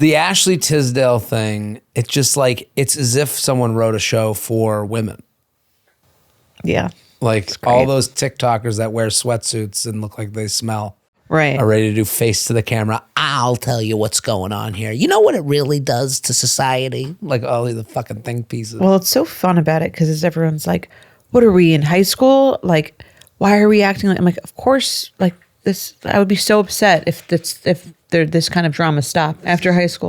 The Ashley Tisdale thing, it's just like, it's as if someone wrote a show for women. Yeah. Like all those TikTokers that wear sweatsuits and look like they smell. Right. Are ready to do face to the camera. I'll tell you what's going on here. You know what it really does to society? Like all the fucking think pieces. Well, it's so fun about it because everyone's like, what are we in high school? Like, why are we acting like, I'm like, of course, like this, I would be so upset if this kind of drama stopped after high school.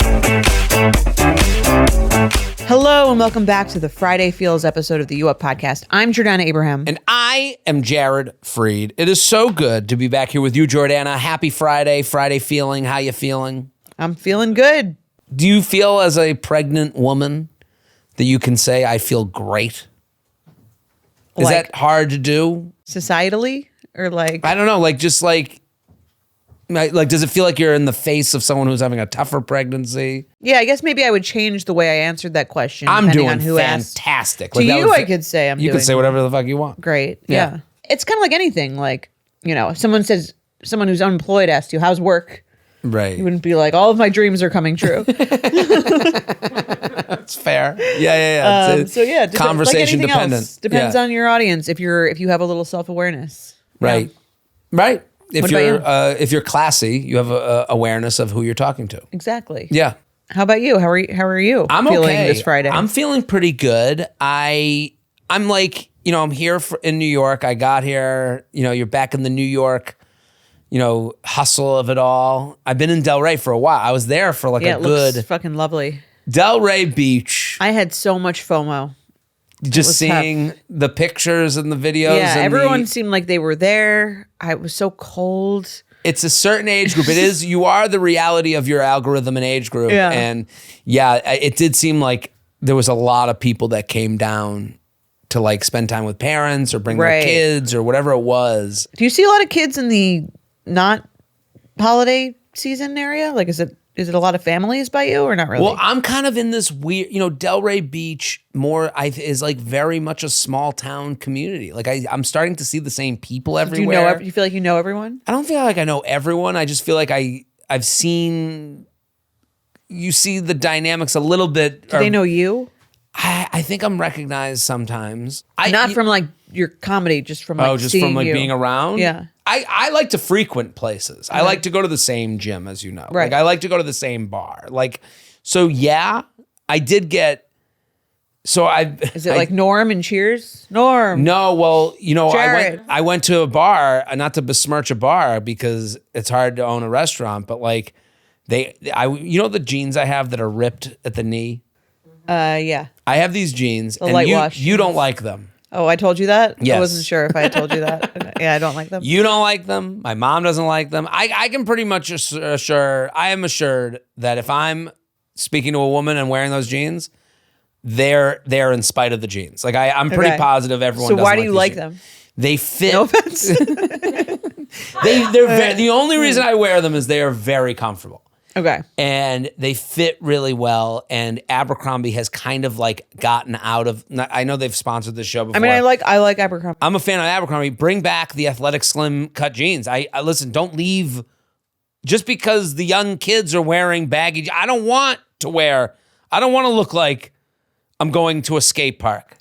Hello and welcome back to the Friday Feels episode of the You Up podcast. I'm Jordana Abraham. And I am Jared Freed. It is so good to be back here with you, Jordana. Happy Friday, Friday feeling. How you feeling? I'm feeling good. Do you feel as a pregnant woman that you can say, I feel great? Is Like, that hard to do? societally or like? I don't know. Like, just like, does it feel like you're in the face of someone who's having a tougher pregnancy? Yeah, I guess maybe I would change the way I answered that question. I'm depending doing on who fantastic. Asked. To you, I could say I'm You doing could say whatever the fuck you want. great. Yeah. Yeah. It's kind of like anything. Like, you know, if someone who's unemployed asked you, how's work? Right. You wouldn't be like, all of my dreams are coming true. That's fair. Yeah. So yeah, conversation like dependent. Else, depends on your audience. If you have a little self-awareness. Right. Yeah. Right. What about If you're classy, you have a awareness of who you're talking to. Exactly. Yeah. How about you? How are you? I'm feeling okay. this Friday? I'm feeling pretty good. I'm like, I'm here in New York. I got here, you're back in the New York, hustle of it all. I've been in Delray for a while. I was there for like it looks fucking lovely. Delray Beach. I had so much FOMO. Just seeing the pictures and the videos. Yeah, and everyone seemed like they were there. It was so cold. It's a certain age group. It is, you are the reality of your algorithm and age group. Yeah. And yeah, it did seem like there was a lot of people that came down to like spend time with parents or bring their kids or whatever it was. Do you see a lot of kids in the not holiday season area? Like, is it a lot of families by you or not really? Well, I'm kind of in this weird, Delray Beach is like very much a small town community. Like I'm starting to see the same people everywhere. Do you feel like you know everyone? I don't feel like I know everyone. I just feel like I've seen, you see the dynamics a little bit. Do they know you? I think I'm recognized sometimes. Not from like your comedy, just from like seeing you. Being around? Yeah. I like to frequent places. I like to go to the same gym, as you know. Right. Like I like to go to the same bar. Like, so yeah, I did get, Is it like Norm and Cheers? Norm. No, well, Jared. I went to a bar, not to besmirch a bar because it's hard to own a restaurant, but like the jeans I have that are ripped at the knee? Yeah. I have these jeans and light wash you don't like them. Oh, I told you that? Yes. I wasn't sure if I had told you that. Okay. Yeah, I don't like them. You don't like them. My mom doesn't like them. I can pretty much I am assured that if I'm speaking to a woman and wearing those jeans, they're in spite of the jeans. Like I'm pretty positive everyone doesn't So why do you like jeans. them? They fit. No offense. The only reason I wear them is they are very comfortable. Okay. And they fit really well. And Abercrombie has kind of like gotten out of, I know they've sponsored this show before. I mean, I like Abercrombie. I'm a fan of Abercrombie. Bring back the athletic slim cut jeans. I listen, don't leave just because the young kids are wearing baggy. I don't want to look like I'm going to a skate park.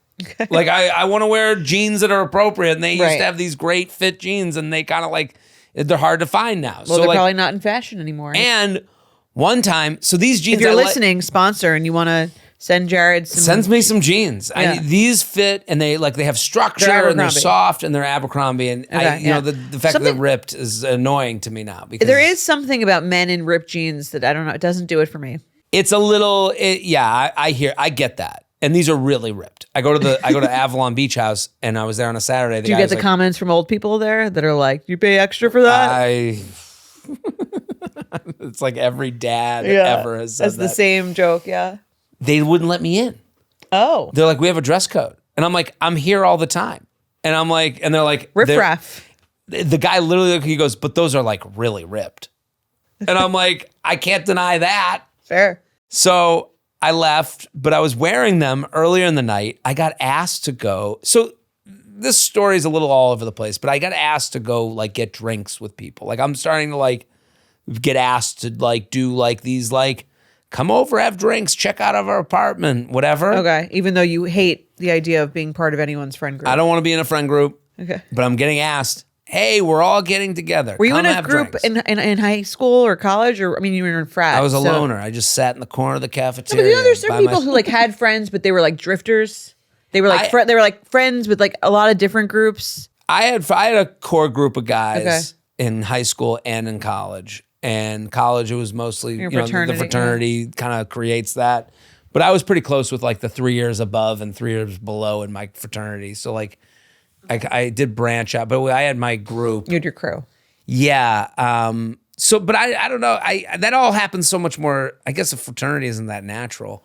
Like I want to wear jeans that are appropriate. And they used to have these great fit jeans and they kind of like, they're hard to find now. Well, they're probably not in fashion anymore. And one time, so these jeans. If you're listening, sponsor, and you want to send Jared some. Sends me some jeans. Yeah. These fit and they have structure and they're soft and they're Abercrombie. And the fact that they're ripped is annoying to me now. Because there is something about men in ripped jeans that I don't know. It doesn't do it for me. It's a little, I get that. And these are really ripped. I go to Avalon Beach House and I was there on a Saturday. Do you get the comments from old people there that are like, you pay extra for that? It's like every dad ever has said that's that. the same joke, yeah. They wouldn't let me in. Oh. They're like, we have a dress code. And I'm like, I'm here all the time. And I'm like, and they're like. Riff-raff. The guy literally, he goes, but those are like really ripped. And I'm like, I can't deny that. Fair. So I left, but I was wearing them earlier in the night. I got asked to go. So this story is a little all over the place, but I got asked to go like get drinks with people. Like I'm starting to like get asked to like do like these like come over, have drinks, check out of our apartment, whatever. Okay. Even though you hate the idea of being part of anyone's friend group. I don't want to be in a friend group. Okay. But I'm getting asked, hey, we're all getting together. Were you Come in a have group drinks. in high school or college? Or, I mean, you were in frat. I was a so- loner. I just sat in the corner of the No, cafeteria. but you know, there's certain by people my- who like had friends, but they were like drifters. They were like I- they were like friends with like a lot of different groups. I had a core group of guys Okay. in high school and in college. And college, it was mostly, Your the fraternity, fraternity kind of creates that. But I was pretty close with like the 3 years above and 3 years below in my fraternity. So like I did branch out, but I had my group. You had your crew. Yeah. But I don't know. That all happens so much more. I guess a fraternity isn't that natural.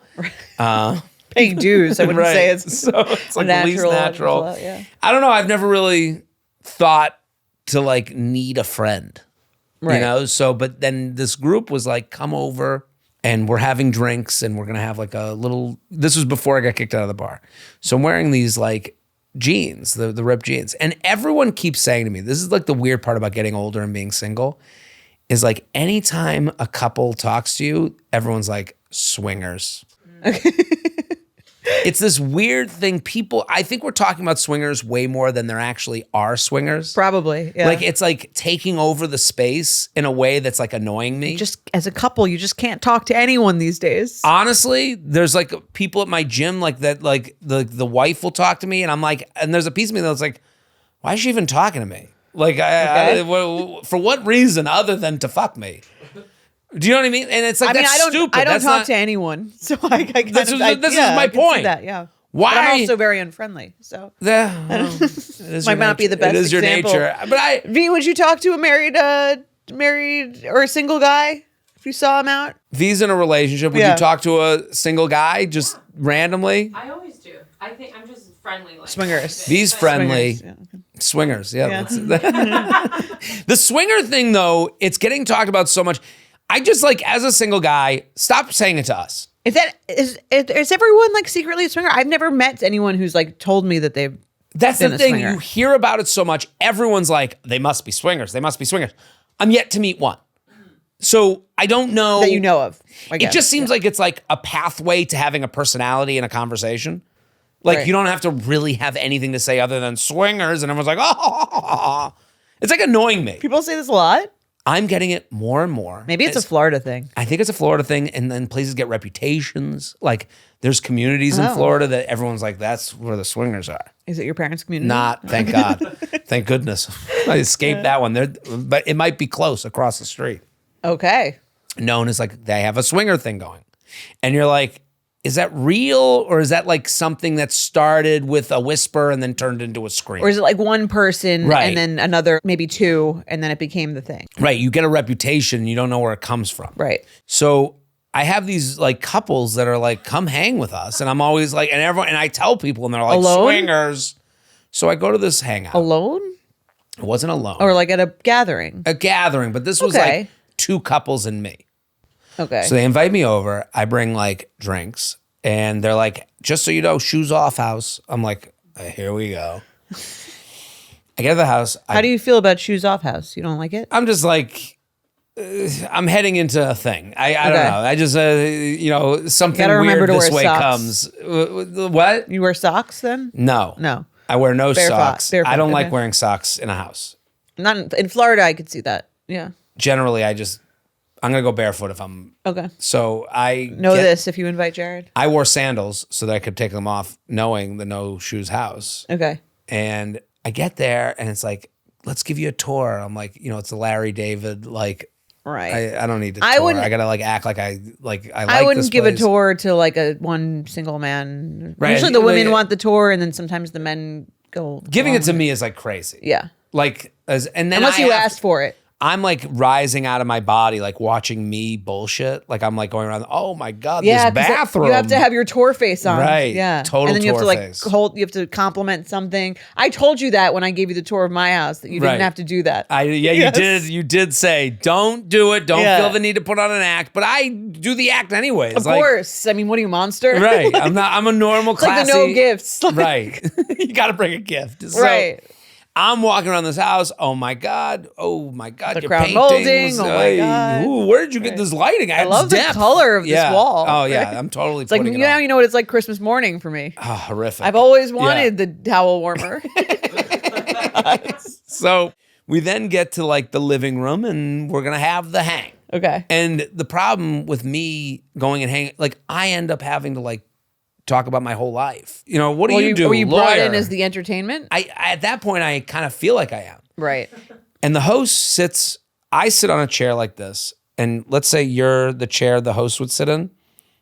Paying dues. I wouldn't say it's so it's like the least natural. Yeah. I don't know. I've never really thought to like need a friend. Right. You know? So, but then this group was like, come over and we're having drinks and we're going to have like a little, this was before I got kicked out of the bar. So I'm wearing these like jeans, the ripped jeans. And everyone keeps saying to me, this is like the weird part about getting older and being single, is like anytime a couple talks to you, everyone's like, swingers. It's this weird thing. I think we're talking about swingers way more than there actually are swingers. Probably. Yeah. Like it's like taking over the space in a way that's like annoying me. Just as a couple, you just can't talk to anyone these days. Honestly, there's like people at my gym like that, like the wife will talk to me and I'm like, and there's a piece of me that's like, why is she even talking to me? Like, for what reason other than to fuck me? Do you know what I mean? And it's like, I mean, that's stupid. I don't that's talk not, to anyone, so I kind This of, is- this is yeah, my I can see point. that, yeah. Why But are I'm you- also very unfriendly, so might not be the best It is example. your nature. But V, would you talk to a married or a single guy if you saw him out? V's in a relationship. Would Yeah. you talk to a single guy just randomly? I always do. I think I'm just friendly. Like Swingers. V's friendly. Swingers, yeah. Swingers, yeah. Yeah. The swinger thing, though, it's getting talked about so much. I just like, as a single guy, stop saying it to us. Is everyone like secretly a swinger? I've never met anyone who's like told me that they've. That's been the a thing. swinger. You hear about it so much. Everyone's like, they must be swingers. They must be swingers. I'm yet to meet one. So I don't know. That you know of. I It guess. just seems like it's like a pathway to having a personality in a conversation. Like Right. you don't have to really have anything to say other than swingers. And everyone's like, oh, it's like annoying me. People say this a lot. I'm getting it more and more. Maybe it's a Florida thing. I think it's a Florida thing, and then places get reputations. Like there's communities in Oh. Florida that everyone's like, that's where the swingers are. Is it your parents' community? Not, thank God. Thank goodness. I escaped that one. But it might be close across the street. Okay. Known as like, they have a swinger thing going. And you're like, is that real? Or is that like something that started with a whisper and then turned into a scream? Or is it like one person Right. and then another, maybe two, and then it became the thing? Right. You get a reputation. You don't know where it comes from. Right. So I have these like couples that are like, come hang with us. And I'm always like, and I tell people and they're like, Alone? swingers. So I go to this hangout. Alone? It wasn't alone. Or like at a gathering? A gathering, but this was Okay. like two couples and me. Okay. So they invite me over. I bring like drinks and they're like, just so you know, shoes off house. I'm like, here we go. I get to the house. How do you feel about shoes off house? You don't like it? I'm just like, I'm heading into a thing. I don't Okay. know. I just, something gotta remember weird to this wear way socks. comes. What? You wear socks then? No. No. I wear no Barefoot- socks. barefoot, I don't like okay. wearing socks in a house. Not in Florida, I could see that. Yeah. Generally, I'm going to go barefoot if I'm, Okay. so I Know get- this if you invite Jared. I wore sandals so that I could take them off knowing the no shoes house. Okay. And I get there and it's like, let's give you a tour. I'm like, it's a Larry David, like, Right. I don't need to I tour. wouldn't- I gotta like act like I like I wouldn't this give a place. tour to like a one single man. Right. Usually the women They- want the tour and then sometimes the men go. Giving it along. to me is like crazy. Yeah. Like and then Unless I you have- asked for it. I'm like rising out of my body, like watching me bullshit. Like I'm like going around. Oh my god, Yeah, this 'cause bathroom. you have to have your tour face on, Right. Yeah, Total and then you have to tour like face. hold. You have to compliment something. I told you that when I gave you the tour of my house that you didn't Right. have to do that. You did say don't do it. Don't Yeah. feel the need to put on an act. But I do the act anyways. Of course. I mean, what are you, monster? Right. Like, I'm a normal it's like classy. the no gifts. Right. You got to bring a gift. So Right. I'm walking around this house. Oh my God. The your crown paintings. molding. Oh my God. Ooh, where did you get this lighting? I love the color of this wall. Oh yeah, Right? I'm totally. It's like, putting it now on. you know what it's like Christmas morning for me. Oh, horrific. I've always wanted the towel warmer. So we then get to like the living room and we're going to have the hang. Okay. And the problem with me going and hanging, like I end up having to like talk about my whole life. You know, what do you do? Were you brought in Lawyer. as the entertainment? I at that point, I kind of feel like I am. Right. And the host sits, I sit on a chair like this. And let's say you're the chair the host would sit in.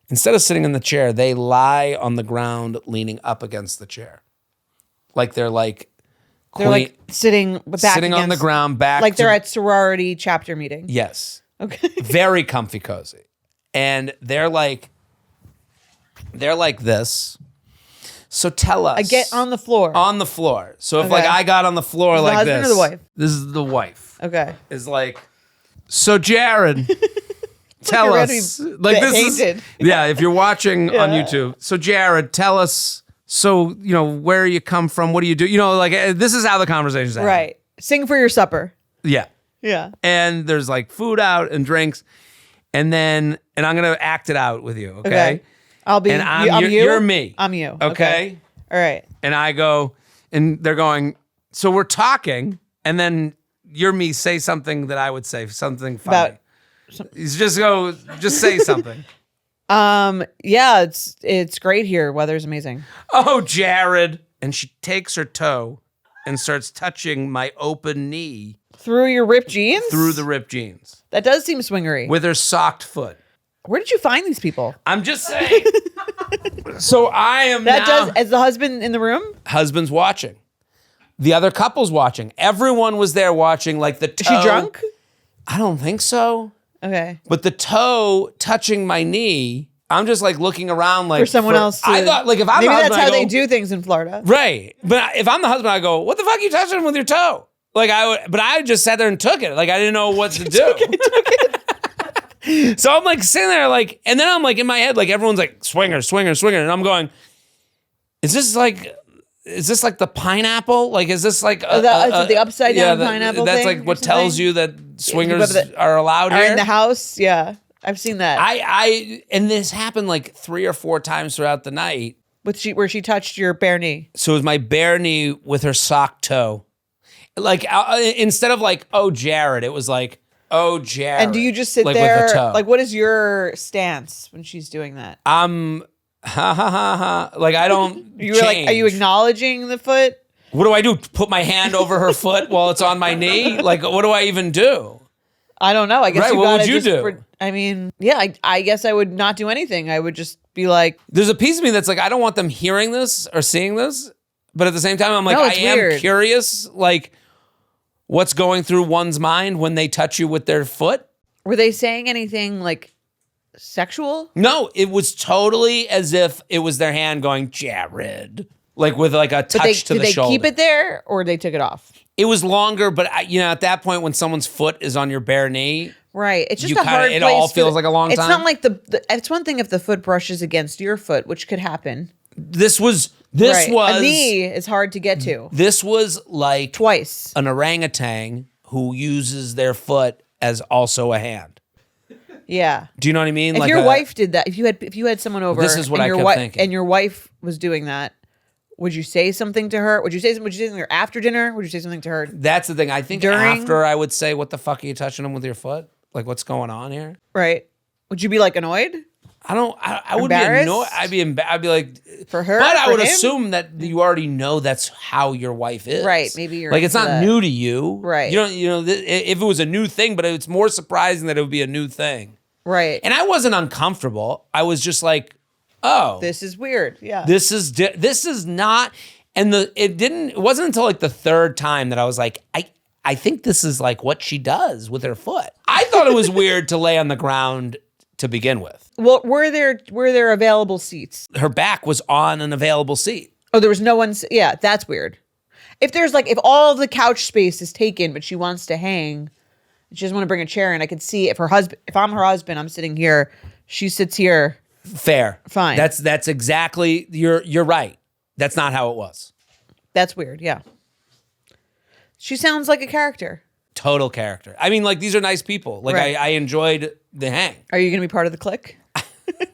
Instead of sitting in the chair, they lie on the ground leaning up against the chair. Like they're like, They're like sitting back sitting on the against- ground, back like to- they're at sorority chapter meeting. Yes. Okay. Very comfy cozy. And they're like this. So tell us. I get on the floor. On the floor. So if Okay. like I got on the floor the like husband this. or the wife? This is the wife. Okay. Is like, so Jared, tell you're ready us. to be Like this painted. is, yeah, if you're watching on Yeah. YouTube. So Jared, tell us, so, you know, where you come from? What do you do? You know, like this is how the conversation's happen. Right. Sing for your supper. Yeah. Yeah. And there's like food out and drinks. And then, and I'm going to act it out with you. Okay. I'll be. And I'm you. you're me. I'm you. Okay. All right. And I go, and they're going, so we're talking, and then you're me, say something that I would say, something funny. Just say something. Yeah, it's great here. Weather's amazing. Oh, Jared. And she takes her toe and starts touching my open knee Through your ripped jeans? through the ripped jeans That does seem swingery. with her socked foot. Where did you find these people? I'm just saying. So I am That now. does, as the husband in the room? Husband's watching. The other couple's watching. Everyone was there watching, like the toe. Is she drunk? I don't think so. Okay. But the toe touching my knee, I'm just like looking around like For someone else to, I thought like if I'm maybe the husband, that's how I go, they do things in Florida. Right. But if I'm the husband, I go, what the fuck are you touching with your toe? Like but I just sat there and took it. Like I didn't know what to do. So I'm like sitting there like, and then I'm like in my head, like everyone's like swinger, swinger, swinger. And I'm going, is this like the pineapple? Like, is this like the upside down pineapple That's thing like or what tells something? you that swingers that are allowed Are here? in the house? Yeah. I've seen that. And this happened like 3 or 4 times throughout the night. Where she touched your bare knee. So it was my bare knee with her sock toe. Like instead of like, oh, Jared, it was like, oh, Jared. And do you just sit like, there? with her toe. Like, what is your stance when she's doing that? I'm ha ha ha ha. Like I don't. You were like, are you change. acknowledging the foot? What do I do? Put my hand over her foot while it's on my knee? Like, what do I even do? I don't know. I guess Right, you what gotta would you just do? I mean, yeah, I guess I would not do anything. I would just be like, There's a piece of me that's like, I don't want them hearing this or seeing this, but at the same time, I'm like, No, I it's am weird. curious, like, what's going through one's mind when they touch you with their foot? were they saying anything like sexual? No, it was totally as if it was their hand going, Jared, like with like a touch to Did the they shoulder. keep it there or they took it off? It was longer, but at that point, when someone's foot is on your bare knee, Right. It's just You a kinda- hard it place. all for feels like a long It's time. not like it's one thing if the foot brushes against your foot, which could happen. this was A knee is hard to get to. this was like Twice. an orangutan who uses their foot as also a hand. Yeah. Do you know what I mean? If like your wife did that, if you had someone over, This is what and I your kept thinking. and your wife was doing that, would you say something to her? Would you say something to her after dinner? Would you say something to her? That's the thing. I think During- after I would say, "What the fuck are you touching him with your foot? Like, what's going on here?" Right. Would you be like annoyed I would be Embarrassed? annoyed. I'd be like, for her? but I for would him? assume that you already know that's how your wife is. Right, maybe you're like it's into not that. new to you. Right. If it was a new thing, but it's more surprising that it would be a new thing. Right. And I wasn't uncomfortable. I was just like, oh, This is weird. Yeah. this is not. And it wasn't until like the third time that I was like, I think this is like what she does with her foot. I thought it was weird to lay on the ground to begin with. Well, were there available seats? Her back was on an available seat. Oh, there was no one. Yeah, that's weird. If all the couch space is taken, but she wants to hang, she doesn't want to bring a chair in. I could see if I'm her husband, I'm sitting here, she sits here. Fair. Fine. That's exactly, you're right. That's not how it was. That's weird. Yeah. She sounds like a character. Total character. I mean, like, these are nice people. Like, Right. I enjoyed the hang. Are you going to be part of the clique?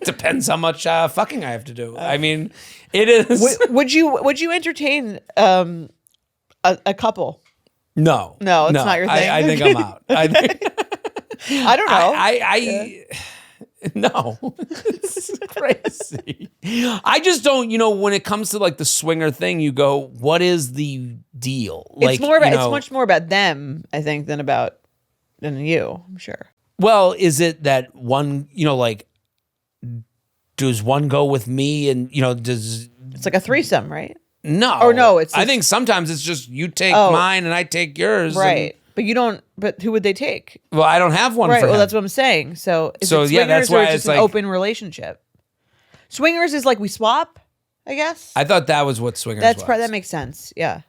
Depends how much fucking I have to do. I mean, it is. Would you entertain a couple? No. No, it's not your thing. I think I'm out. I think. I don't know. No, it's crazy. I just don't, when it comes to like the swinger thing, you go, what is the deal? It's more about, it's much more about them, I think, than you, I'm sure. Well, is it that one, like, does one go with me and, does. It's like a threesome, right? No. Or no, I think sometimes it's just you take mine and I take yours. Right. But you don't, but who would they take? Well, I don't have one right. for him. Well, that's what I'm saying. So, is it swingers that's why or is it it's just an like open relationship? Swingers is like we swap, I guess. I thought that was what swingers was. That makes sense. Yeah.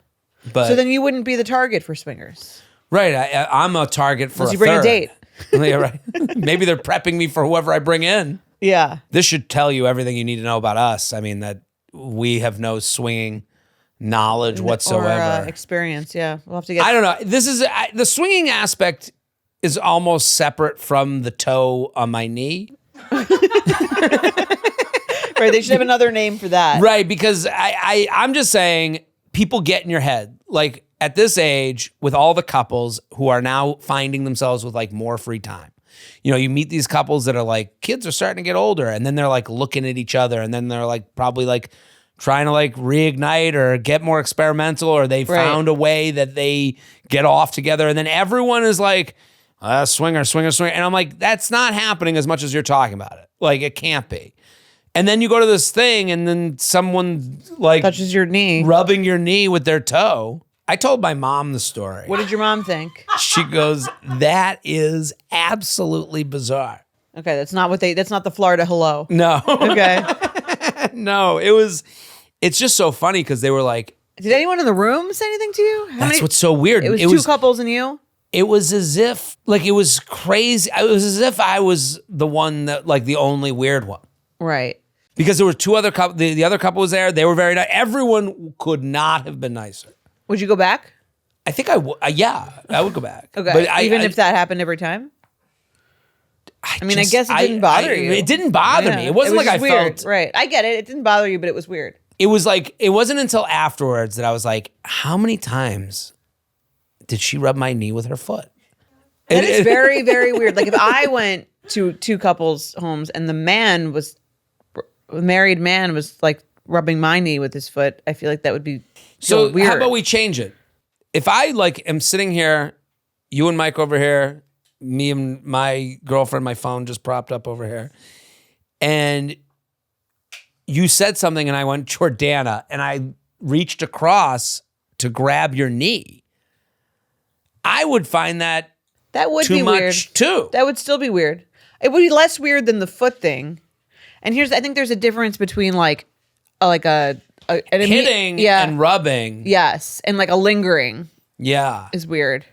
But so then you wouldn't be the target for swingers. Right. I'm a target for Unless you bring third. a date. Yeah, right. Maybe they're prepping me for whoever I bring in. Yeah. This should tell you everything you need to know about us. I mean, that we have no swinging knowledge whatsoever. Or experience. Yeah. We'll have to get. I don't know. This is the swinging aspect is almost separate from the toe on my knee. Right. They should have another name for that. Right. Because I'm just saying people get in your head. Like at this age with all the couples who are now finding themselves with like more free time. You meet these couples that are like, kids are starting to get older and then they're like looking at each other and then they're like probably like trying to like reignite or get more experimental or they found a way that they get off together and then everyone is like, swinger. And I'm like, that's not happening as much as you're talking about it. Like it can't be. And then you go to this thing and then someone like touches your knee, rubbing your knee with their toe. I told my mom the story. What did your mom think? She goes, that is absolutely bizarre. Okay, that's not the Florida hello. No. Okay. No, it's just so funny because they were like. Did anyone in the room say anything to you? That's what's so weird. It was two couples and you? It was as if, like, it was crazy. It was as if I was the one that, like, the only weird one. Right. Because there were two other couples. The other couple was there. They were very nice. Everyone could not have been nicer. Would you go back? I think I would. Yeah, I would go back. Okay. But even if that happened every time? I guess it didn't bother you. It didn't bother me. It wasn't like I weird. felt. Right. I get it. It didn't bother you, but it was weird. It was like, it wasn't until afterwards that I was like, how many times did she rub my knee with her foot? That is very, very weird. Like if I went to two couples' homes and the married man was like rubbing my knee with his foot, I feel like that would be so weird. How about we change it? If I like am sitting here, you and Mike over here, me and my girlfriend, my phone just propped up over here, and you said something and I went, Jordana, and I reached across to grab your knee, I would find that would too be much weird too. That would still be weird. It would be less weird than the foot thing. And I think there's a difference between like an hitting and rubbing. Yes, and like a lingering. Yeah, is weird.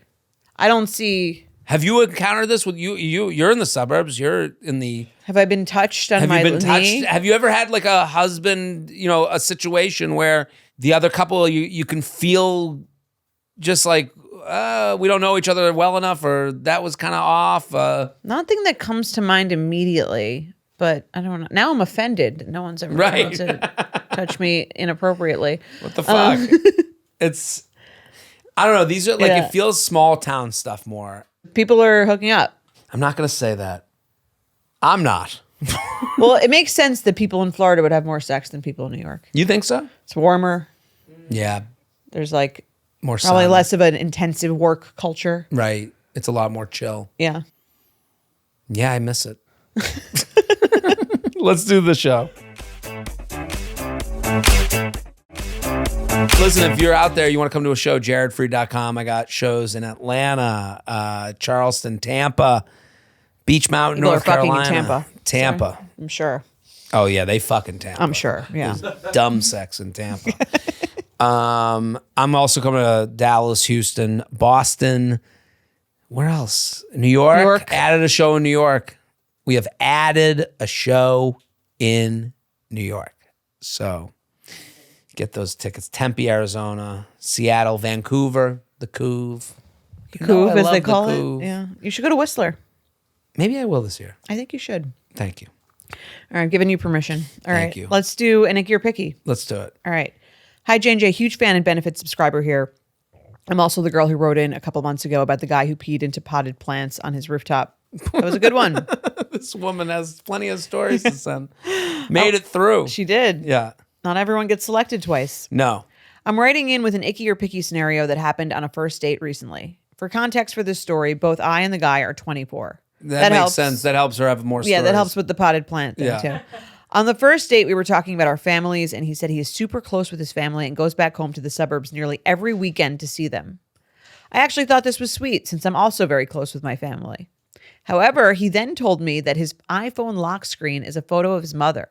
I don't see. Have you encountered this with you? You're in the suburbs. You're in the. Have I been touched on my knee? Have you been touched? Have you ever had like a husband, a situation where the other couple, you can feel just like, we don't know each other well enough, or that was kind of off? Nothing that comes to mind immediately, but I don't know. Now I'm offended. No one's ever been able to touch me inappropriately. What the fuck? It's, I don't know. These are like, it feels small town stuff more. People are hooking up. I'm not going to say that. I'm not. Well, it makes sense that people in Florida would have more sex than people in New York. You think so? It's warmer. Yeah. There's like more probably sun. less of an intensive work culture. Right. It's a lot more chill. Yeah. Yeah, I miss it. Let's do the show. Listen, if you're out there, you want to come to a show, jaredfree.com. I got shows in Atlanta, Charleston, Tampa, Beach Mountain, People North Carolina. Fucking in Tampa. Tampa. Sorry. I'm sure. Oh, yeah, they fucking Tampa. I'm sure, yeah. There's dumb sex in Tampa. I'm also coming to Dallas, Houston, Boston. Where else? New York. Added a show in New York. We have added a show in New York. So get those tickets. Tempe, Arizona, Seattle, Vancouver, the Couve. Couve, as they call it. Yeah. You should go to Whistler. Maybe I will this year. I think you should. Thank you. All right, I'm giving you permission. All right. Thank you. Let's do an Icky or Picky. Let's do it. All right. Hi, J&J. Huge fan and benefit subscriber here. I'm also the girl who wrote in a couple months ago about the guy who peed into potted plants on his rooftop. That was a good one. This woman has plenty of stories to send. Made it through. She did. Yeah. Not everyone gets selected twice. No. I'm writing in with an icky or picky scenario that happened on a first date recently. For context for this story, both I and the guy are 24. That makes sense. That helps her have more stories. Yeah, that helps with the potted plant thing too. On the first date, we were talking about our families, and he said he is super close with his family and goes back home to the suburbs nearly every weekend to see them. I actually thought this was sweet since I'm also very close with my family. However, he then told me that his iPhone lock screen is a photo of his mother.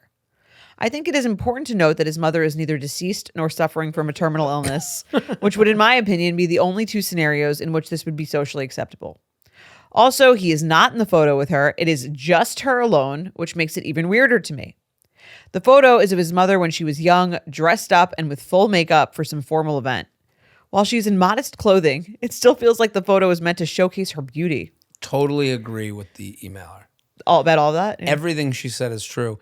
I think it is important to note that his mother is neither deceased nor suffering from a terminal illness, which would, in my opinion, be the only two scenarios in which this would be socially acceptable. Also, he is not in the photo with her. It is just her alone, which makes it even weirder to me. The photo is of his mother when she was young, dressed up and with full makeup for some formal event. While she's in modest clothing, it still feels like the photo is meant to showcase her beauty. Totally agree with the emailer. All about all that? Yeah. Everything she said is true.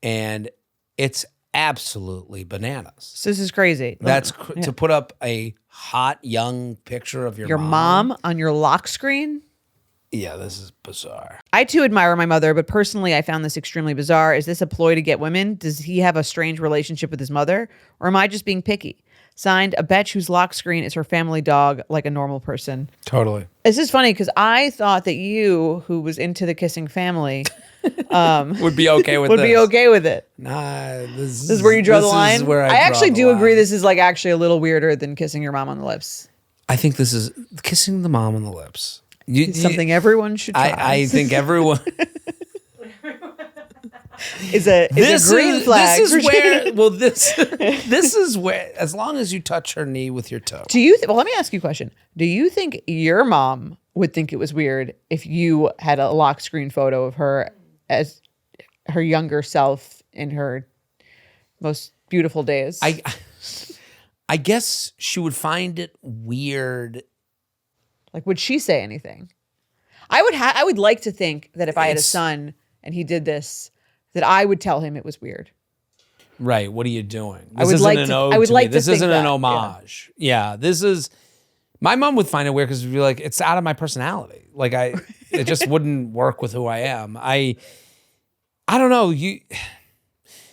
And it's absolutely bananas. So this is crazy. That's to put up a hot young picture of your mom on your lock screen? Yeah, this is bizarre. I too admire my mother, but personally I found this extremely bizarre. Is this a ploy to get women? Does he have a strange relationship with his mother? Or am I just being picky? Signed, a bitch whose lock screen is her family dog, like a normal person. Totally. This is funny because I thought that you, who was into the kissing family, would be okay with be okay with it. Nah, this is where you draw the line. Is where I actually draw the do line. agree. This is like actually a little weirder than kissing your mom on the lips. I think this is kissing the mom on the lips. Something everyone should try. I think everyone. is a green flag. This is where. Well, this is where. As long as you touch her knee with your toe. Do you? Well, let me ask you a question. Do you think your mom would think it was weird if you had a lock screen photo of her as her younger self in her most beautiful days? I guess she would find it weird. Like, would she say anything? I would like to think that if I had a son and he did this, that I would tell him it was weird. Right. What are you doing? I would like to This think isn't that, an homage. Yeah. This is. My mom would find it weird because it'd be like, it's out of my personality. Like it just wouldn't work with who I am. I don't know.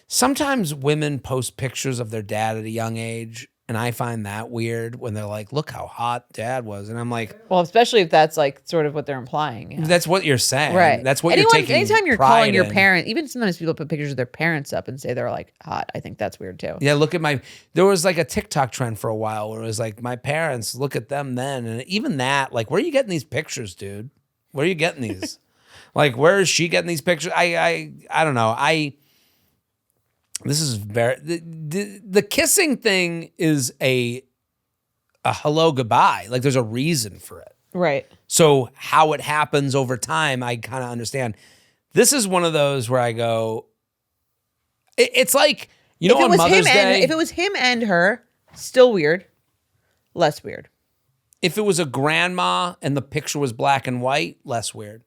Sometimes women post pictures of their dad at a young age. And I find that weird when they're like, look how hot dad was. And I'm like, well, especially if that's like sort of what they're implying. Yeah. That's what you're saying. Right. That's what you're taking. Anytime you're pride calling your in. parent, even sometimes people put pictures of their parents up and say they're like hot. I think that's weird too. Yeah. Look at there was like a TikTok trend for a while where it was like, my parents, look at them then. And even that, like, where are you getting these pictures, dude? Where are you getting these? Like, where is she getting these pictures? I don't know. This is very, the kissing thing is a hello, goodbye. Like there's a reason for it. Right. So how it happens over time, I kind of understand. This is one of those where I go, it's like, on Mother's Day. If it was him and her, still weird, less weird. If it was a grandma and the picture was black and white, less weird.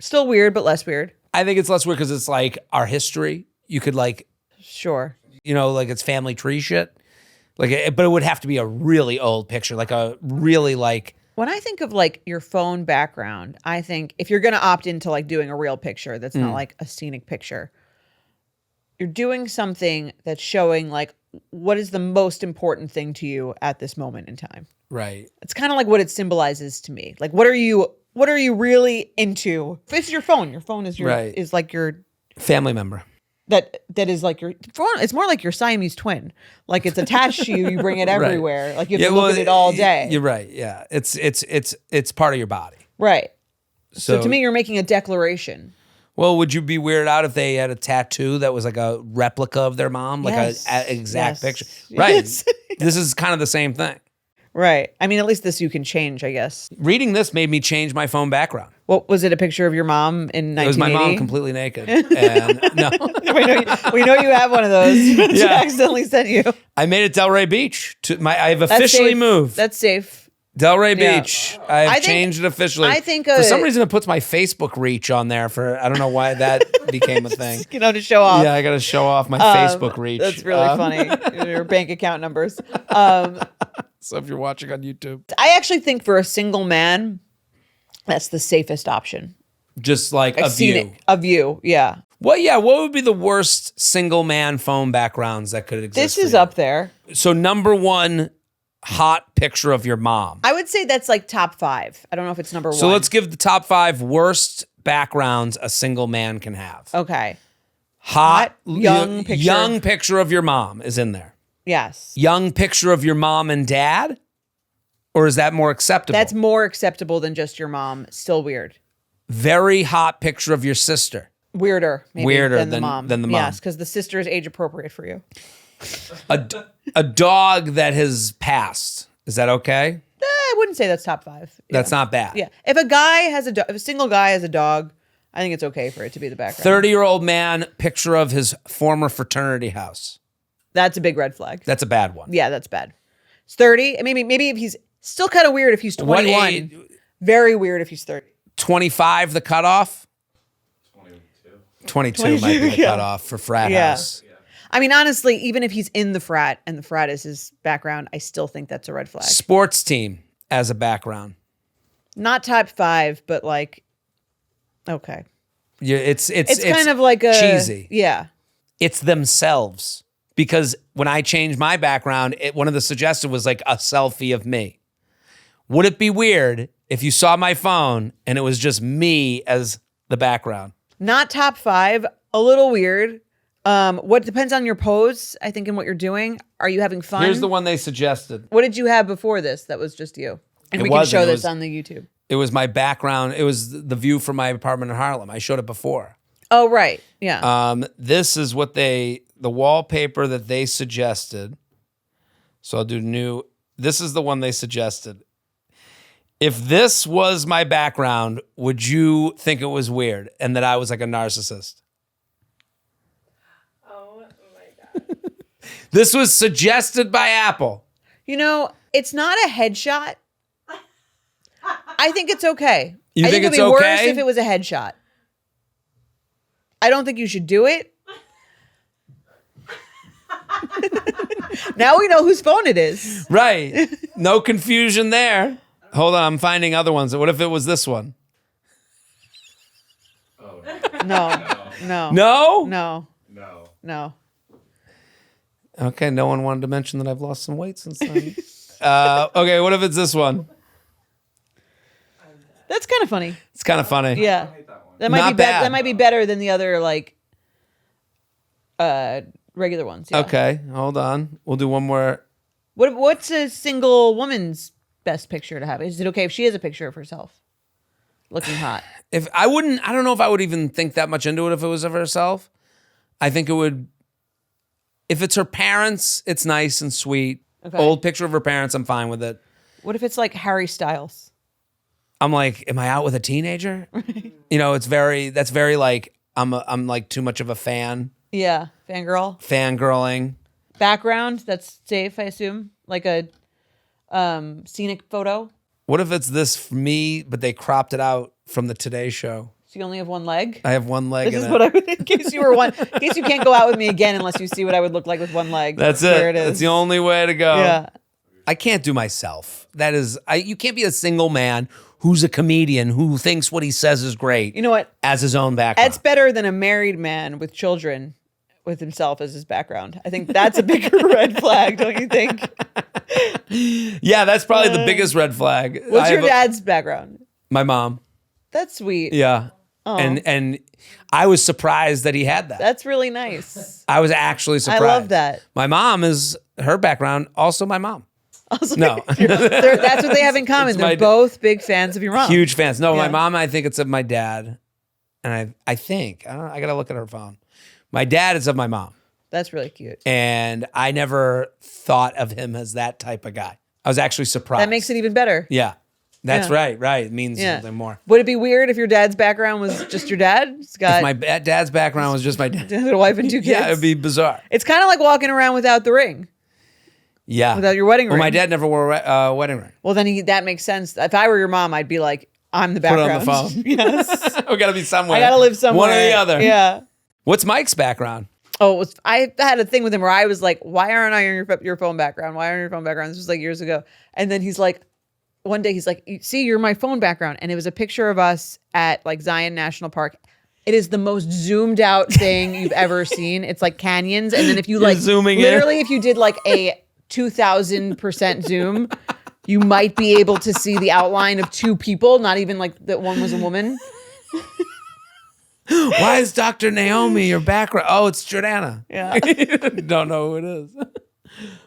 Still weird, but less weird. I think it's less weird because it's like our history. You could like, sure. Like it's family tree shit. But it would have to be a really old picture, like a really like. When I think of like your phone background, I think if you're going to opt into like doing a real picture that's not like a scenic picture, you're doing something that's showing like what is the most important thing to you at this moment in time. Right. It's kind of like what it symbolizes to me. Like what are you really into? It's your phone. Your phone is is like your family member. That is like your phone. It's more like your Siamese twin. Like it's attached to you. You bring it everywhere. Right. Like you have to look at it all day. You're right. Yeah. It's part of your body. Right. So to me, you're making a declaration. Well, would you be weirded out if they had a tattoo that was like a replica of their mom, like an exact picture? Right. Yes. This is kind of the same thing. Right. I mean, at least this you can change, I guess. Reading this made me change my phone background. What was it? A picture of your mom in 1980? It was my mom completely naked. And no, we know you have one of those. She accidentally sent you. I made it Delray Beach. I've officially moved. That's safe. Delray Yeah. Beach. I've I think- changed it officially. I think, for some reason it puts my Facebook reach on there for I don't know why that became a thing. To show off. Yeah, I got to show off my Facebook reach. That's really funny. Your bank account numbers. So if you're watching on YouTube, I actually think for a single man, that's the safest option. just like a I've seen view. it. A view, yeah. Well, yeah. What would be the worst single man phone backgrounds that could exist? This for is you? up there. So number one, hot picture of your mom. I would say that's like top 5. I don't know if it's number 1. So let's give the top 5 worst backgrounds a single man can have. Okay. Hot, young picture. young picture of your mom is in there. Yes. Young picture of your mom and dad? Or is that more acceptable? That's more acceptable than just your mom. Still weird. Very hot picture of your sister. Weirder, maybe, Weirder than the mom. than the mom. Yes, because the sister is age appropriate for you. A dog that has passed. Is that okay? I wouldn't say that's top 5. Yeah. That's not bad. Yeah. If a guy has if a single guy has a dog, I think it's okay for it to be the background. 30-year-old man, picture of his former fraternity house. That's a big red flag. That's a bad one. Yeah, that's bad. It's 30. Maybe if he's still kind of weird if he's 21. What age? Very weird if he's 30. 25 the cutoff? 22 might be the yeah. cutoff for frat Yeah. house. I mean, honestly, even if he's in the frat and the frat is his background, I still think that's a red flag. Sports team as a background. Not top 5, but like, okay. Yeah, it's kind of like a cheesy. Yeah. It's themselves. Because when I changed my background, one of the suggested was like a selfie of me. Would it be weird if you saw my phone and it was just me as the background? Not top 5. A little weird. What depends on your pose, I think, and what you're doing. Are you having fun? Here's the one they suggested. What did you have before this that was just you? And we can wasn't. show It this was- on the YouTube. It was my background. It was the view from my apartment in Harlem. I showed it before. Oh, right. Yeah. This is what the wallpaper that they suggested. So I'll do new. This is the one they suggested. If this was my background, would you think it was weird and that I was like a narcissist? Oh my god. This was suggested by Apple. It's not a headshot. I think it's okay. You I think it'd it's be worse okay? if it was a headshot. I don't think you should do it. Now we know whose phone it is. Right. No confusion there. Hold on, I'm finding other ones. What if it was this one? No. No? No. No. Okay, no one wanted to mention that I've lost some weight since then. Okay, what if it's this one? That's kind of funny. It's kind of funny. Yeah. That might Not be better. bad. That might be better than the other regular ones. Yeah. Okay, hold on. We'll do one more. What's a single woman's best picture to have? Is it okay if she has a picture of herself looking hot? I don't know if I would even think that much into it if it was of herself. I think it would, if it's her parents, it's nice and sweet. Okay. Old picture of her parents, I'm fine with it. What if it's like Harry Styles? I'm like, am I out with a teenager? That's very like, I'm like too much of a fan. Yeah, Fangirling. background. That's safe, I assume. Like a scenic photo. What if it's this for me, but they cropped it out from the Today Show? So you only have one leg. I have one leg This is in what it. I would, in case you were one, in case you can't go out with me again unless you see what I would look like with one leg. That's There it. it is. That's the only way to go. Yeah. I can't do myself. That is, you can't be a single man who's a comedian who thinks what he says is great. You know what? As his own background. That's better than a married man with children with himself as his background. I think that's a bigger red flag, don't you think? Yeah, that's probably the biggest red flag. What's I your have dad's background? my mom. That's sweet. Yeah. And I was surprised that he had that. That's really nice. I was actually surprised. love that. My mom is her background, also my mom. No. That's what they have in common. It's They're my- both big fans of your mom. Huge fans. No, my Yeah. mom, I think it's of my dad. And I think, I got to look at her phone. My dad is of my mom. That's really cute. And I never thought of him as that type of guy. I was actually surprised. That makes it even better. Yeah. That's Yeah. right. It means Yeah. something more. Would it be weird if your dad's background was just your dad? He's got If my dad's background was just my dad. a wife and 2 kids. Yeah, it'd be bizarre. It's kind of like walking around without the ring. Yeah. Without your wedding Well, my ring. dad never wore a wedding ring. Well, then that makes sense. If I were your mom, I'd be like, I'm the Put it background. on the phone. Yes. We got to be somewhere. I gotta live somewhere. One or the other. Yeah. What's Mike's background? Oh, I had a thing with him where I was like, why aren't I on your phone background? Why aren't your phone background? This was like years ago. And then he's like, one day he's like, see, you're my phone background. And it was a picture of us at like Zion National Park. It is the most zoomed out thing you've ever seen. It's like canyons. And then if you like zooming literally if you did like a 2000% zoom, you might be able to see the outline of two people, not even like that one was a woman. Why is Dr. Naomi your background? Oh, it's Jordana. Yeah. Don't know who it is.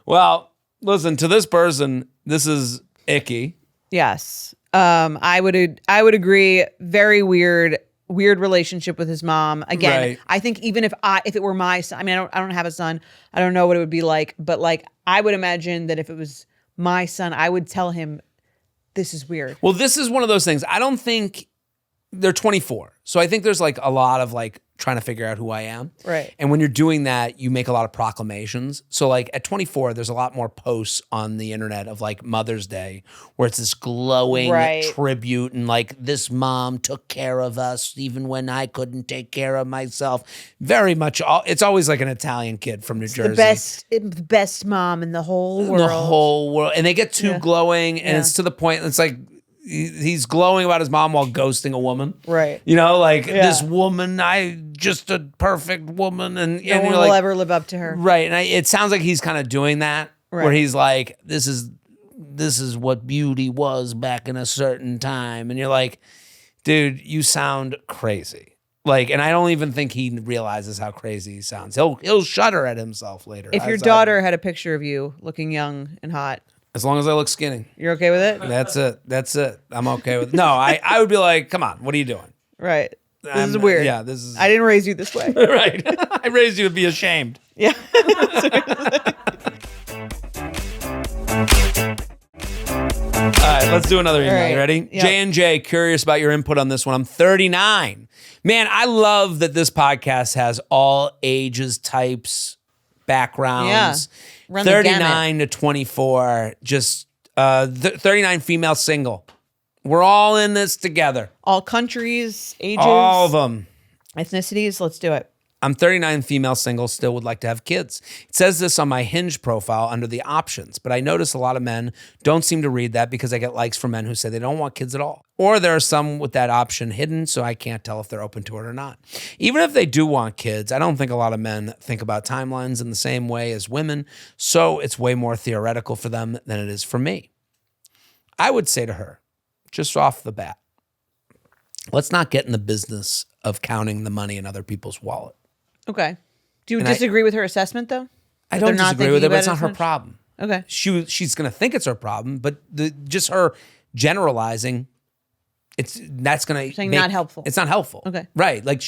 Well, listen, to this person, this is icky. Yes. I would agree. Very weird relationship with his mom. Again, Right. I think even if it were my son, I mean, I don't have a son. I don't know what it would be like, but like, I would imagine that if it was my son, I would tell him, this is weird. Well, this is one of those things. I don't think they're 24. So I think there's like a lot of like trying to figure out who I am. Right. And when you're doing that, you make a lot of proclamations. So like at 24, there's a lot more posts on the internet of like Mother's Day where it's this glowing Right. tribute and like this mom took care of us even when I couldn't take care of myself. Very much, it's always like an Italian kid from New Jersey. The best mom in the whole world. The whole world. And they get too Yeah. glowing and Yeah. it's to the point, it's like, he's glowing about his mom while ghosting a woman. Right. You know, like Yeah. this woman, I just a perfect woman. And, No and one you're will like, ever live up to her. right. And it sounds like he's kind of doing that where Right. he's like, this is what beauty was back in a certain time. And you're like, dude, you sound crazy. Like, and I don't even think he realizes how crazy he sounds. He'll shudder at himself later. If your daughter had a picture of you looking young and hot, as long as I look skinny. you're okay with it? That's it. I'm okay with it. No, I would be like, come on, what are you doing? Right. This is weird. Yeah, this is I didn't raise you this way. right. I raised you to be ashamed. Yeah. All right, let's do another email. All right. You ready? Yep. J&J, curious about your input on this one. I'm 39. Man, I love that this podcast has all ages, types, backgrounds. Yeah. Run the 39 to 24, just 39 female single. We're all in this together. All countries, ages, All of them. ethnicities. Let's do it. I'm 39 female single, still would like to have kids. It says this on my Hinge profile under the options, but I notice a lot of men don't seem to read that because I get likes from men who say they don't want kids at all. Or there are some with that option hidden, so I can't tell if they're open to it or not. Even if they do want kids, I don't think a lot of men think about timelines in the same way as women, so it's way more theoretical for them than it is for me. I would say to her, just off the bat, let's not get in the business of counting the money in other people's wallet. Okay. Do you And disagree with her assessment though? I That don't they're not disagree with it, thinking but it's about not it her as much? problem. Okay. She's going to think it's her problem, but just her generalizing, that's going to Saying not helpful. It's not helpful. Okay. Right. Like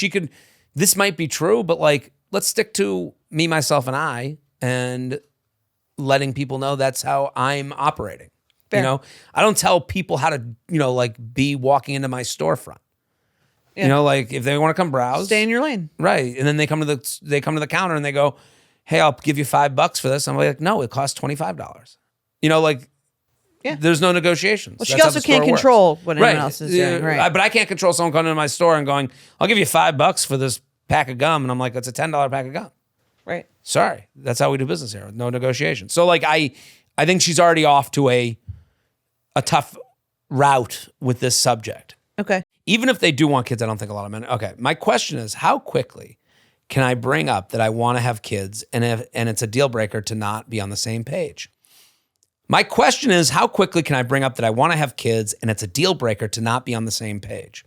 this might be true, but like, let's stick to me, myself, and I, and letting people know that's how I'm operating. Fair. You know, I don't tell people how to, like be walking into my storefront. Yeah. You know, like if they want to come browse, Stay in your lane. right? And then they come to the counter and they go, "Hey, I'll give you $5 for this." I'm like, "No, it costs $25." You know, like, Yeah. there's no negotiations. Well, she That's how also the store can't works. control what anyone Right. else is doing. Right. But I can't control someone coming into my store and going, "I'll give you $5 for this pack of gum," and I'm like, "It's a $10 pack of gum." Right. Sorry, that's how we do business here. No negotiation. So like, I think she's already off to a tough route with this subject. Okay. Even if they do want kids, I don't think a lot of men. Okay, my question is, how quickly can I bring up that I want to have kids, and it's a deal breaker to not be on the same page? My question is, how quickly can I bring up that I want to have kids, and it's a deal breaker to not be on the same page?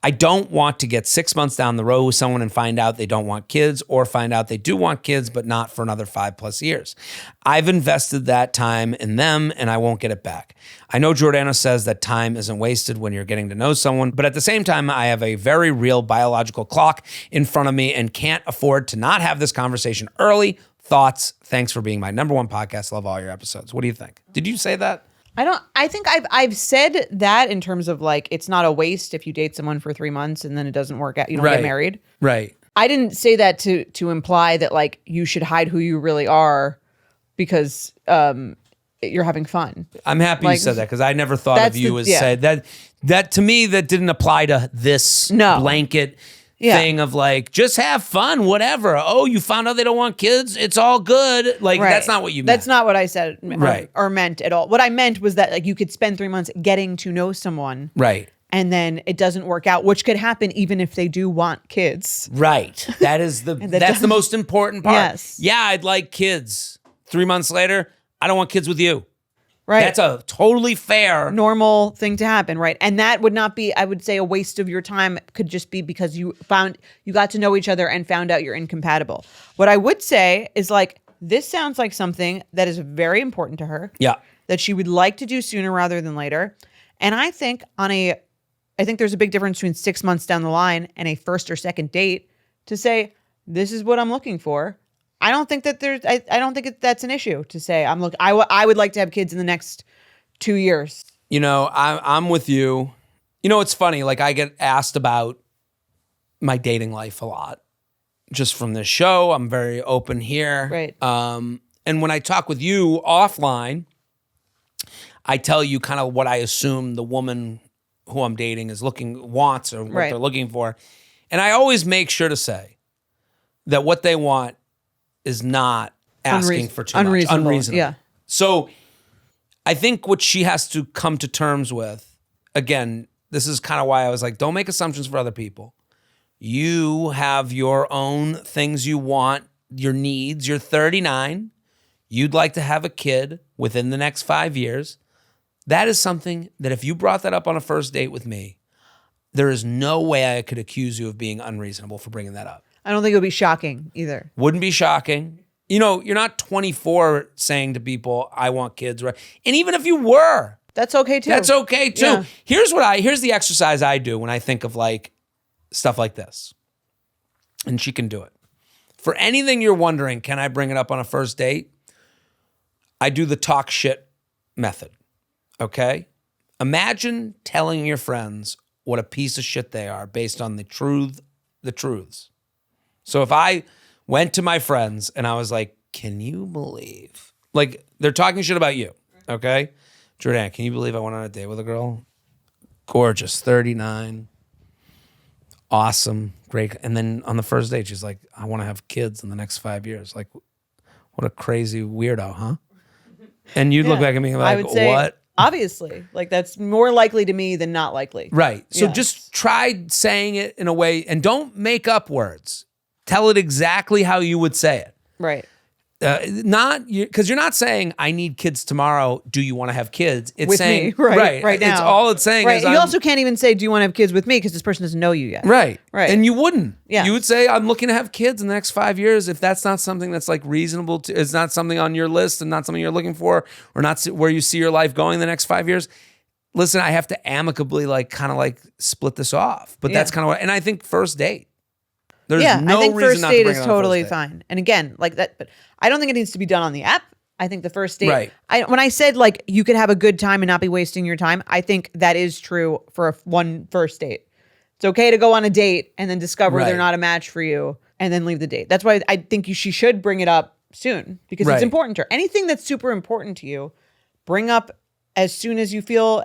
I don't want to get 6 months down the road with someone and find out they don't want kids, or find out they do want kids, but not for another 5+ years. I've invested that time in them, and I won't get it back. I know Jordana says that time isn't wasted when you're getting to know someone, but at the same time, I have a very real biological clock in front of me and can't afford to not have this conversation early. Thoughts? Thanks for being my number one podcast. Love all your episodes. What do you think? Did you say that? I think I've said that in terms of like, it's not a waste if you date someone for 3 months and then it doesn't work out. You don't Right. get married. Right. I didn't say that to imply that like you should hide who you really are because you're having fun. I'm happy you Like, said that because I never thought of that's you the- as yeah. said that to me that didn't apply to this No. blanket Yeah. thing of like just have fun, whatever. Oh, you found out they don't want kids, it's all good. Like that's not what you meant. That's not what I said Right. or meant at all. What I meant was that like you could spend 3 months getting to know someone. Right. And then it doesn't work out, which could happen even if they do want kids. Right. That is that's the most important part. Yes. Yeah, I'd like kids. 3 months later, I don't want kids with you. Right. That's a totally fair. Normal thing to happen, right? And that would not be, I would say, a waste of your time. It could just be because you got to know each other and found out you're incompatible. What I would say is like, this sounds like something that is very important to her. Yeah. That she would like to do sooner rather than later. And I think there's a big difference between 6 months down the line and a first or second date to say, this is what I'm looking for. I don't think that I don't think that's an issue to say I would like to have kids in the next 2 years. You know, I'm with you. You know, it's funny. Like I get asked about my dating life a lot, just from this show. I'm very open here. Right. And when I talk with you offline, I tell you kind of what I assume the woman who I'm dating wants or what Right. they're looking for, and I always make sure to say that what they want is not asking for too much. Unreasonable. Yeah. So I think what she has to come to terms with, again, this is kind of why I was like, don't make assumptions for other people. You have your own things you want, your needs. You're 39. You'd like to have a kid within the next 5 years. That is something that if you brought that up on a first date with me, there is no way I could accuse you of being unreasonable for bringing that up. I don't think it would be shocking either. Wouldn't be shocking. You know, you're not 24 saying to people, I want kids, right? And even if you were, That's okay too. that's okay too. Yeah. Here's the exercise I do when I think of like stuff like this. And she can do it. For anything you're wondering, can I bring it up on a first date? I do the talk shit method. Okay? Imagine telling your friends what a piece of shit they are based on the truths. So if I went to my friends and I was like, can you believe? Like, they're talking shit about you, okay? Jordan, can you believe I went on a date with a girl? Gorgeous, 39, awesome, great. And then on the first date, she's like, I want to have kids in the next 5 years. Like, what a crazy weirdo, huh? And you'd look back at me and be I like, would say, what? obviously, like that's more likely to me than not likely. Right. So Yes. just try saying it in a way, and don't make up words. Tell it exactly how you would say it. Right. Not because you're not saying I need kids tomorrow. Do you want to have kids? It's With saying me, right now. It's all it's saying Right. is You also can't even say, do you want to have kids with me? Because this person doesn't know you yet. right. And you wouldn't. Yeah. You would say I'm looking to have kids in the next 5 years. If that's not something that's like reasonable to, it's not something on your list and not something you're looking for, or not where you see your life going the next 5 years. Listen, I have to amicably like kind of like split this off. But that's kind of what, and I think first date. There's no I think reason first not to date bring is it on a first totally date. fine. And again, like that, but I don't think it needs to be done on the app. I think the first date, Right. when I said like you could have a good time and not be wasting your time, I think that is true for one first date. It's okay to go on a date and then discover Right. they're not a match for you and then leave the date. That's why I think she should bring it up soon because Right. it's important to her. Anything that's super important to you, bring up as soon as you feel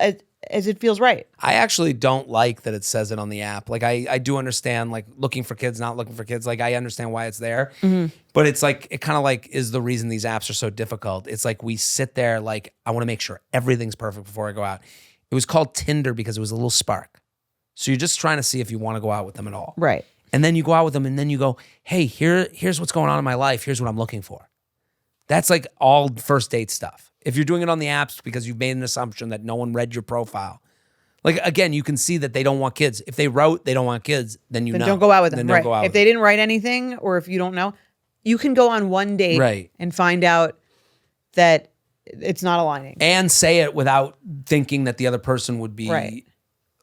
as it feels right. I actually don't like that it says it on the app. Like I do understand like looking for kids, not looking for kids. Like I understand why it's there, but it's like, it kind of like is the reason these apps are so difficult. It's like we sit there like, I want to make sure everything's perfect before I go out. It was called Tinder because it was a little spark. So you're just trying to see if you want to go out with them at all. Right. And then you go out with them and then you go, hey, here's what's going on in my life. Here's what I'm looking for. That's like all first date stuff. If you're doing it on the apps because you've made an assumption that no one read your profile. Like, again, you can see that they don't want kids. If they wrote they don't want kids, then you know. Don't go out with them. Then Right. don't go out If with they didn't write anything or if you don't know, you can go on one date Right. and find out that it's not aligning. and say it without thinking that the other person would be Right.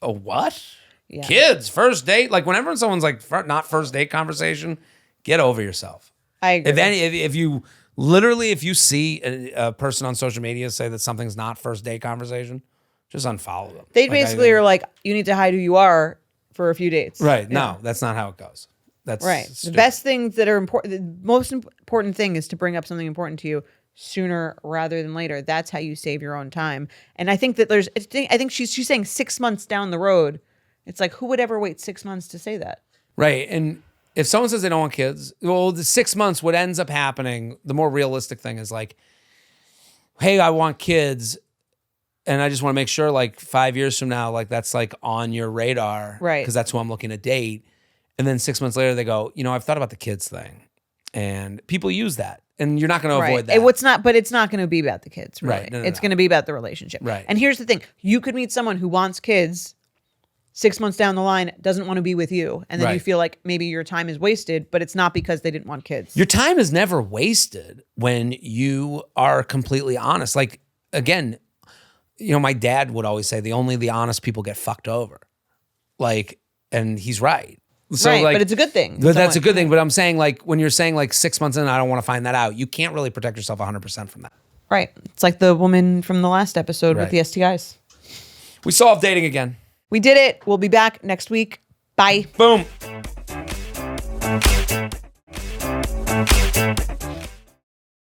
a what? Yeah. Kids, first date. Like whenever someone's like not first date conversation, get over yourself. I agree. If you see a person on social media say that something's not first date conversation, just unfollow them. They Like, basically are like, you need to hide who you are for a few dates. right. Yeah. No, that's not how it goes. That's Right. stupid. The best things that are important, the most important thing is to bring up something important to you sooner rather than later. That's how you save your own time. And I think that I think she's saying 6 months down the road. It's like, who would ever wait 6 months to say that? Right. And if someone says they don't want kids, well, the 6 months, what ends up happening, the more realistic thing is like, hey, I want kids. And I just want to make sure like 5 years from now, like that's like on your radar. Right. Because that's who I'm looking to date. And then 6 months later, they go, I've thought about the kids thing. And people use that. And you're not going to avoid that. But it's not going to be about the kids, really. Right. No, it's going to be about the relationship. Right. And here's the thing. You could meet someone who wants kids 6 months down the line, doesn't want to be with you. And then you feel like maybe your time is wasted, but it's not because they didn't want kids. Your time is never wasted when you are completely honest. Like, again, my dad would always say only the honest people get fucked over. Like, and he's right. So right, like, but it's a good thing. But that's a good thing. But I'm saying like, when you're saying like 6 months in, I don't want to find that out. You can't really protect yourself 100% from that. Right. It's like the woman from the last episode with the STIs. We solved dating again. We did it. We'll be back next week. Bye. Boom.